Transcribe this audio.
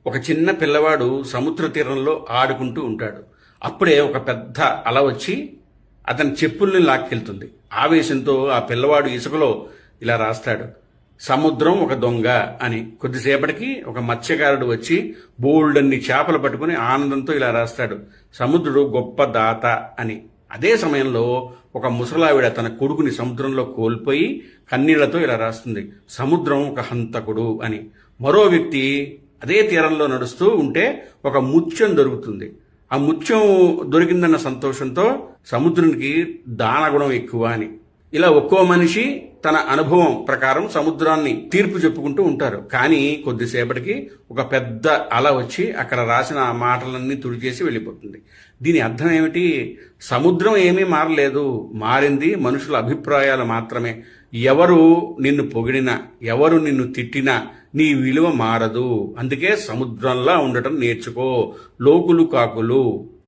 ఒక చిన్న పిల్లవాడు సముద్ర తీరంలో ఆడుకుంటూ ఉంటాడు. అప్పుడే ఒక పెద్ద అల వచ్చి అతని చెప్పుల్ని లాక్కెళ్తుంది. ఆవేశంతో ఆ పిల్లవాడు ఇసుకలో ఇలా రాస్తాడు, సముద్రం ఒక దొంగ అని. కొద్దిసేపటికి ఒక మత్స్యకారుడు వచ్చి బోల్డన్ని చేపలు పట్టుకుని ఆనందంతో ఇలా రాస్తాడు, సముద్రుడు గొప్ప దాత అని. అదే సమయంలో ఒక ముసలావిడ తన కొడుకుని సముద్రంలో కోల్పోయి కన్నీళ్లతో ఇలా రాస్తుంది, సముద్రం ఒక హంతకుడు అని. మరో వ్యక్తి అదే తీరంలో నడుస్తూ ఉంటే ఒక ముత్యం దొరుకుతుంది. ఆ ముత్యం దొరికిందన్న సంతోషంతో సముద్రునికి దానగుణం ఎక్కువ అని. ఇలా ఒక్కో మనిషి తన అనుభవం ప్రకారం సముద్రాన్ని తీర్పు చెప్పుకుంటూ ఉంటారు. కానీ కొద్దిసేపటికి ఒక పెద్ద అల వచ్చి అక్కడ రాసిన ఆ మాటలన్నీ తుడిచేసి వెళ్ళిపోతుంది. దీని అర్థం ఏమిటి? సముద్రం ఏమీ మారలేదు, మారింది మనుషుల అభిప్రాయాలు మాత్రమే. ఎవరు నిన్ను పొగిడినా, ఎవరు నిన్ను తిట్టినా నీ విలువ మారదు. అందుకే సముద్రంలా ఉండటం నేర్చుకో. లోకులు కాకులు